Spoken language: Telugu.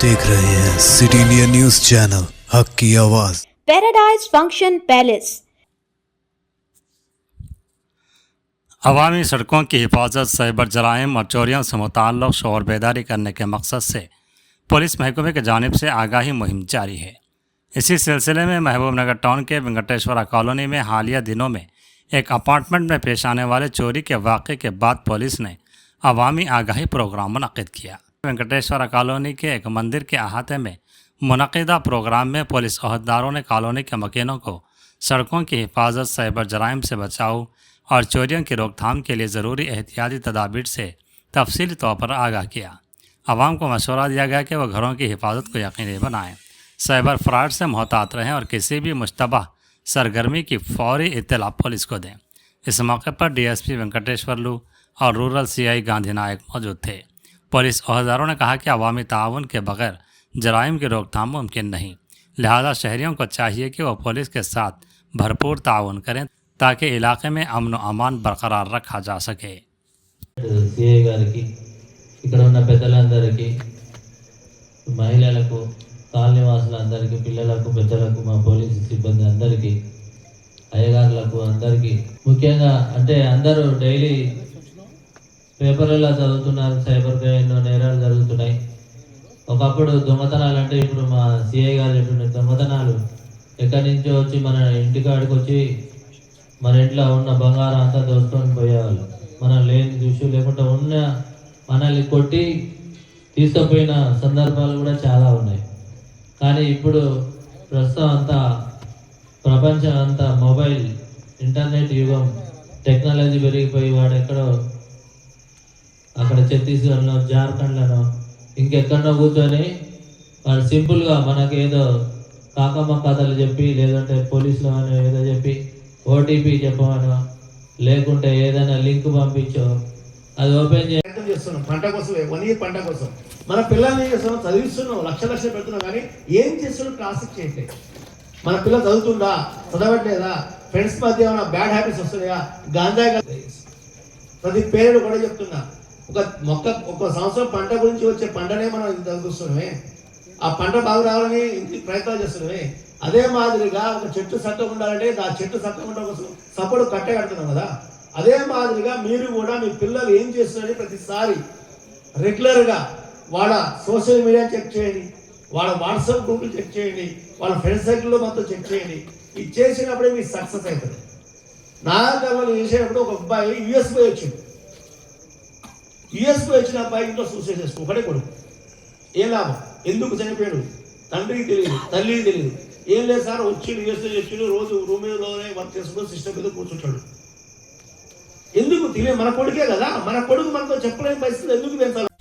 देख रहे हैं सिटी इंडिया न्यूज चैनल हक की आवाज। पैराडाइज फंक्शन पैलेस अवामी सड़कों की हिफाजत, साइबर जराइम और चोरियों से मुताल्लिक़ शोर बेदारी करने के मकसद से पुलिस महकमे की जानिब से आगाही मुहिम जारी है। इसी सिलसिले में महबूब नगर टाउन के वेंकटेश्वरा कॉलोनी में हालिया दिनों में एक अपार्टमेंट में पेश आने वाले चोरी के वाक़े के बाद पुलिस ने अवामी आगाही प्रोग्राम मुनक़िद किया। वेंकटेश्वरा कॉलोनी के एक मंदिर के अहाते में मुनक़िदा प्रोग्राम में पुलिस अहदेदारों ने कॉलोनी के मकीनों को सड़कों की हिफाजत, साइबर जराइम से बचाव और चोरियों की रोकथाम के लिए ज़रूरी एहतियाती तदाबीर से तफसीली तौर पर आगाह किया। आवाम को मशवरा दिया गया कि वह घरों की हिफाजत को यकीनी बनाएं, साइबर फ्रॉड से मोहतात रहें और किसी भी मुश्तबह सरगर्मी की फौरी इत्तला पुलिस को दें। इस मौके पर डीएसपी वेंकटेश्वरलू और रूरल सीआई गांधी नायक मौजूद थे। पुलिस अहदेदारों ने कहा कि अवामी ताउन के बगैर जराइम की रोकथाम मुमकिन नहीं, लिहाजा शहरियों को चाहिए कि वह पुलिस के साथ भरपूर ताउन करें ताकि इलाके में अमन व अमान बरकरार रखा जा सके। सीए गारिकी ఇక్కడ ఉన్న పెద్దలందరికీ మహిళలకు కాలనీ వాసులందరికీ పిల్లలకు పెద్దలకు మా పోలీసు సిబ్బంది అందరికీ అయ్యగారులకు అందరికీ ముఖ్యంగా అంటే అందరూ డైలీ పేపర్లలో చదువుతున్నారు, సైబర్ క్రైమ్ నేరాలు జరుగుతున్నాయి. ఒకప్పుడు దొంగతనాలు అంటే ఇప్పుడు మా సిఐ గారు చెప్పిన దొంగతనాలు ఎక్కడి నుంచో వచ్చి మన ఇంటికాడికి వచ్చి మన ఇంట్లో ఉన్న బంగారం అంతా దోచుకొని పోయేవాళ్ళు. మనం లేని దృశ్యం లేకుండా ఉన్న మనల్ని కొట్టి తీసుకుపోయిన సందర్భాలు కూడా చాలా ఉన్నాయి. కానీ ఇప్పుడు ప్రస్తుతం అంతా ప్రపంచం అంతా మొబైల్ ఇంటర్నెట్ యుగం, టెక్నాలజీ పెరిగిపోయి వాడు ఎక్కడో అక్కడ ఛత్తీస్గఢ్లో, జార్ఖండ్లోనో ఇంకెక్కడో కూర్చొని వాడు సింపుల్గా మనకి ఏదో కాకమ్మ కథలు చెప్పి లేదంటే పోలీసులు అని ఏదో చెప్పి ఓటీపీ చెప్పమనో లేకుంటే ఏదైనా లింక్ పంపించో అది ఓపెన్ చేస్తున్నాం. పంట కోసం 1 year పంట కోసం మన పిల్లల్ని ఏం చేస్తున్నాం, చదివిస్తున్నాం, లక్షలు పెడుతున్నాం, కానీ ఏం చేస్తున్నాం క్లాసిక్ చేయట్లేదు. మన పిల్లలు చదువుతుందా, చదవట్లేదా, ఫ్రెండ్స్ మధ్య ఏమైనా బ్యాడ్ హ్యాబిట్స్ వస్తున్నాయా, గాంజా. ప్రతి పేరు కూడా చెప్తున్నా, ఒక సంవత్సరం పంట గురించి వచ్చే పంటనే మనం చదువుతున్నామే, ఆ పంట బాగా రావాలని ఇంటికి ప్రయత్నాలు చేస్తున్నామే. అదే మాదిరిగా ఒక చెట్టు చట్టం ఉండాలంటే ఆ చెట్టు చట్టం ఉండే కోసం సపోర్ట్ కట్టే కడుతున్నాం కదా. అదే మాదిరిగా మీరు కూడా మీ పిల్లలు ఏం చేస్తున్నారని ప్రతిసారి రెగ్యులర్గా వాళ్ళ సోషల్ మీడియా చెక్ చేయండి, వాళ్ళ వాట్సాప్ గ్రూపులు చెక్ చేయండి, వాళ్ళ ఫ్రెండ్ సర్కిల్లో మొత్తం చెక్ చేయండి. ఇది చేసినప్పుడే మీకు సక్సెస్ అవుతుంది. నా గర్వంలో చేసేటప్పుడు ఒక అబ్బాయి యుఎస్ పోయి వచ్చింది. యుఎస్ పోయి వచ్చిన అబ్బాయి ఇంట్లో సూసైడ్ చేసుకో, ఒకటే కొడుకు. ఏం లాభం? ఎందుకు చనిపోయాడు తండ్రికి తెలియదు, తల్లికి తెలియదు. ఏం లేదు సార్, వచ్చి యుఎస్ వచ్చిండు, రోజు రూమ్ మీదలోనే వర్క్ చేసుకుంటూ సిస్టమ్ మీద కూర్చుంటాడు. ఎందుకు తెలియదు? మన కొడుకే కదా, మన కొడుకు మనతో చెప్పలేని పరిస్థితులు ఎందుకు పెంచాలి?